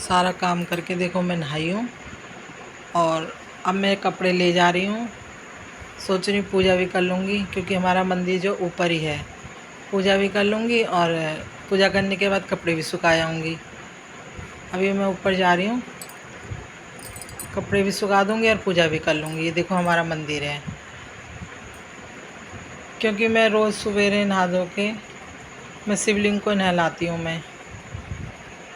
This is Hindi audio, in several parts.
सारा काम करके देखो मैं नहाई हूँ और अब मैं कपड़े ले जा रही हूँ। सोच रही हूँ पूजा भी कर लूँगी क्योंकि हमारा मंदिर जो ऊपर ही है। पूजा भी कर लूँगी और पूजा करने के बाद कपड़े भी सुखा आऊँगी। अभी मैं ऊपर जा रही हूँ, कपड़े भी सुखा दूँगी और पूजा भी कर लूँगी। ये देखो हमारा मंदिर है। क्योंकि मैं रोज़ सवेरे नहा धो के मैं शिवलिंग को नहलाती हूँ। मैं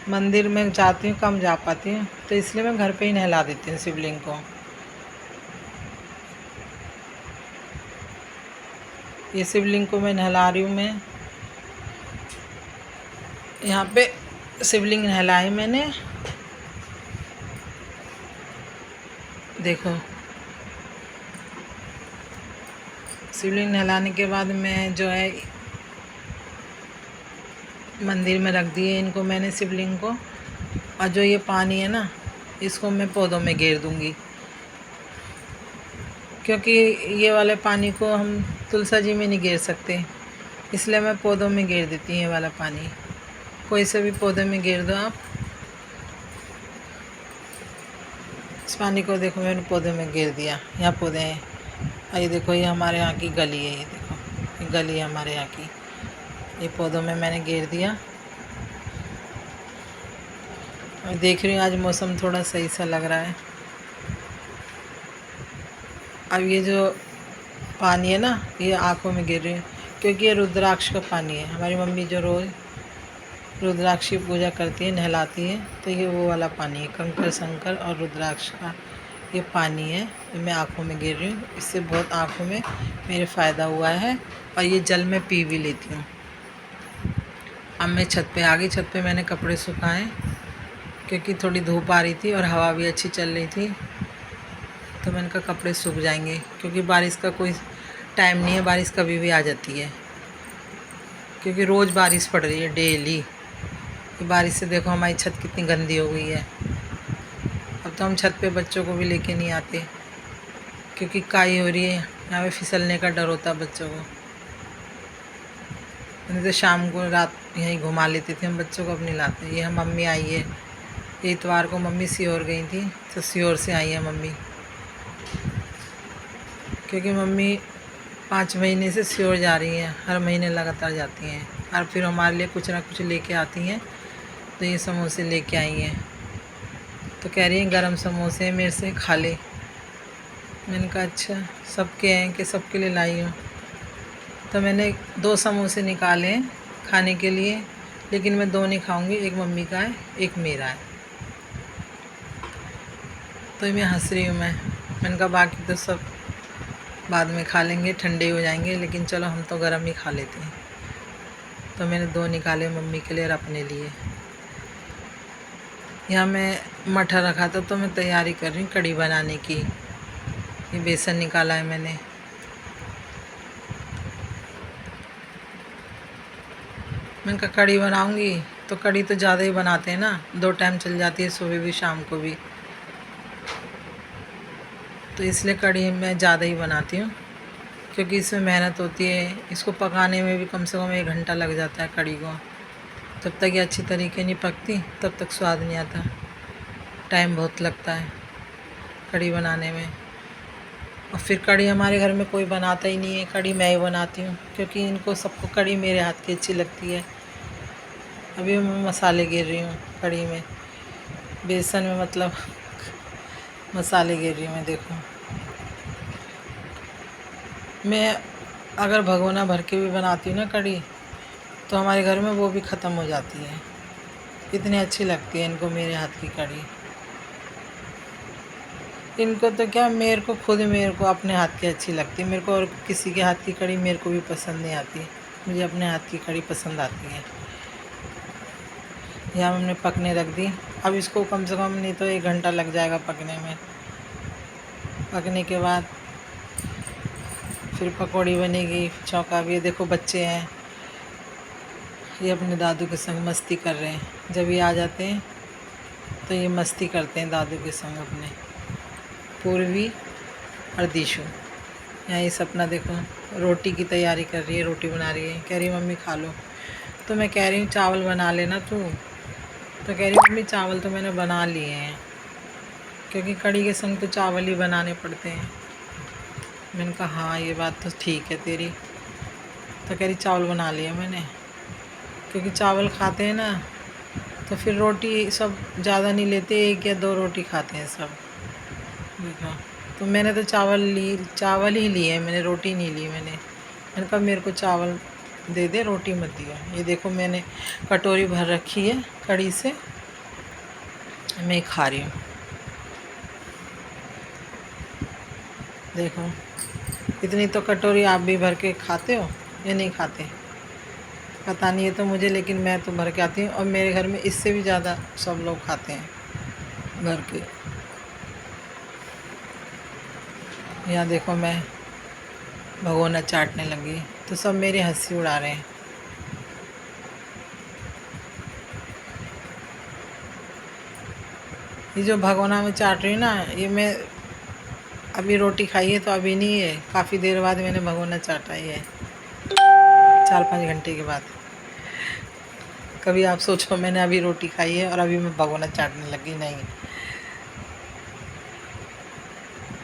मंदिर में जाती हूँ, कम जा पाती हूँ, तो इसलिए मैं घर पे ही नहला देती हूँ शिवलिंग को। ये शिवलिंग को मैं नहला रही हूँ। मैं यहाँ पे शिवलिंग नहलाई मैंने, देखो। शिवलिंग नहलाने के बाद मैं जो है मंदिर में रख दिए इनको मैंने शिवलिंग को। और जो ये पानी है ना, इसको मैं पौधों में घेर दूँगी। क्योंकि ये वाले पानी को हम तुलसा जी में नहीं घेर सकते, इसलिए मैं पौधों में घेर देती हूँ। ये वाला पानी कोई से भी पौधे में घेर दो आप। इस पानी को देखो मैंने पौधे में घेर दिया। यहाँ पौधे हैं, ये देखो ये हमारे यहाँ की गली है। ये देखो ये गली है हमारे यहाँ की, ये पौधों में मैंने घेर दिया। और देख रही हूँ आज मौसम थोड़ा सही सा लग रहा है। अब ये जो पानी है ना, ये आँखों में गिर रही है क्योंकि ये रुद्राक्ष का पानी है। हमारी मम्मी जो रोज़ रुद्राक्ष की पूजा करती है, नहलाती है, तो ये वो वाला पानी है। कंकर शंकर और रुद्राक्ष का ये पानी है, ये मैं आँखों में गिर रही हूँ। इससे बहुत आँखों में मेरे फ़ायदा हुआ है और ये जल मैं पी भी लेती हूँ। अब मैं छत पे आ गई। छत पे मैंने कपड़े सुखाए क्योंकि थोड़ी धूप आ रही थी और हवा भी अच्छी चल रही थी, तो मैंने कहा कपड़े सूख जाएंगे क्योंकि बारिश का कोई टाइम नहीं है, बारिश कभी भी आ जाती है। क्योंकि रोज़ बारिश पड़ रही है, डेली। ये बारिश से देखो हमारी छत कितनी गंदी हो गई है। अब तो हम छत पे बच्चों को भी लेके नहीं आते क्योंकि काई हो रही है, यहाँ पे फिसलने का डर होता है बच्चों को। नहीं तो शाम को रात यहीं घुमा लेते थे हम बच्चों को, अपनी लाते। ये हम मम्मी आई है, ये इतवार को मम्मी सीहोर गई थी, तो सीहोर से आई है मम्मी। क्योंकि मम्मी 5 महीने से सीहोर जा रही हैं, हर महीने लगातार जाती हैं और फिर हमारे लिए कुछ ना कुछ लेके आती हैं। तो ये समोसे लेके आई हैं, तो कह रही हैं गरम समोसे मेरे से खा ले। मैंने कहा अच्छा, सबके हैं कि सबके लिए लाई हूँ। तो मैंने 2 समोसे निकाले हैं खाने के लिए, लेकिन मैं 2 नहीं खाऊंगी, एक मम्मी का है एक मेरा है। तो मैं हंस रही हूँ। मैंने कहा बाकी तो सब बाद में खा लेंगे, ठंडे हो जाएंगे, लेकिन चलो हम तो गरम ही खा लेते हैं। तो मैंने 2 निकाले मम्मी के लिए और अपने लिए। यहाँ मैं मठा रखा था, तो मैं तैयारी कर रही हूँ कढ़ी बनाने की। ये बेसन निकाला है मैंने। मैंने कहा कढ़ी बनाऊँगी तो कढ़ी तो ज़्यादा ही बनाते हैं ना, 2 टाइम चल जाती है, सुबह भी शाम को भी। तो इसलिए कढ़ी मैं ज़्यादा ही बनाती हूँ क्योंकि इसमें मेहनत होती है। इसको पकाने में भी कम से कम 1 घंटा लग जाता है कढ़ी को। जब तक ये अच्छी तरीके नहीं पकती तब तक स्वाद नहीं आता। टाइम बहुत लगता है कढ़ी बनाने में। और फिर कढ़ी हमारे घर में कोई बनाता ही नहीं है, कढ़ी मैं ही बनाती हूँ क्योंकि इनको सबको कढ़ी मेरे हाथ की अच्छी लगती है। अभी मैं मसाले गिर रही हूँ कढ़ी में, बेसन में मतलब मसाले गिर रही हूँ मैं। देखो मैं अगर भगोना भर के भी बनाती हूँ ना कढ़ी, तो हमारे घर में वो भी ख़त्म हो जाती है। इतनी अच्छी लगती है इनको मेरे हाथ की कढ़ी। इनको तो क्या, मेरे को खुद मेरे को अपने हाथ की अच्छी लगती है। मेरे को और किसी के हाथ की कढ़ी मेरे को भी पसंद नहीं आती, मुझे अपने हाथ की कढ़ी पसंद आती है। यहाँ हमने पकने रख दी। अब इसको कम से कम नहीं तो 1 घंटा लग जाएगा पकने में। पकने के बाद फिर पकौड़ी बनेगी, चौंका भी। देखो बच्चे हैं, ये अपने दादू के संग मस्ती कर रहे हैं। जब ये आ जाते हैं तो ये मस्ती करते हैं दादू के संग अपने। पूर्वी और दिशु यहाँ ये सपना देखो रोटी की तैयारी कर रही है, रोटी बना रही है। कह रही मम्मी खा लो, तो मैं कह रही हूँ चावल बना लेना तू, तो कह रही मम्मी चावल तो मैंने बना लिए हैं, क्योंकि कड़ी के संग तो चावल ही बनाने पड़ते हैं। मैंने कहा हाँ ये बात तो ठीक है तेरी। तो कह रही चावल बना लिए मैंने, क्योंकि चावल खाते हैं ना तो फिर रोटी सब ज़्यादा नहीं लेते, 1 या 2 रोटी खाते हैं सब। देखो, तो मैंने तो चावल ही लिए, मैंने रोटी नहीं ली। मैंने कहा मेरे को चावल दे दे, रोटी मत दिया। ये देखो मैंने कटोरी भर रखी है कड़ी से, मैं खा रही हूँ। देखो इतनी तो कटोरी आप भी भर के खाते हो या नहीं खाते पता नहीं है तो मुझे, लेकिन मैं तो भर के आती हूँ, और मेरे घर में इससे भी ज़्यादा सब लोग खाते हैं भर के। यहाँ देखो मैं भगोना चाटने लगी तो सब मेरी हंसी उड़ा रहे हैं। ये जो भगोना में चाट रही हूँ ना, ये मैं अभी रोटी खाई है तो अभी नहीं है, काफ़ी देर बाद मैंने भगोना चाटा ही है, 4-5 घंटे के बाद। कभी आप सोचो मैंने अभी रोटी खाई है और अभी मैं भगोना चाटने लगी, नहीं।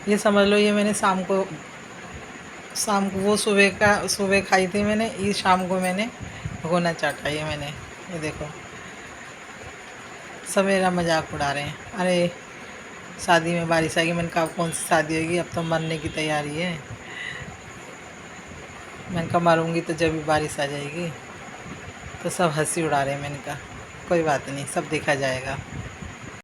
ये समझ लो ये मैंने शाम को वो सुबह खाई थी मैंने, ये शाम को मैंने भगोना चाटा ये मैंने। ये देखो सब मेरा मजाक उड़ा रहे हैं। अरे शादी में बारिश आएगी, मैंने कहा कौन सी शादी होगी, अब तो मरने की तैयारी है। मैंने कहा मरूंगी तो जब भी बारिश आ जाएगी। तो सब हंसी उड़ा रहे हैं। मैंने कहा कोई बात नहीं, सब देखा जाएगा।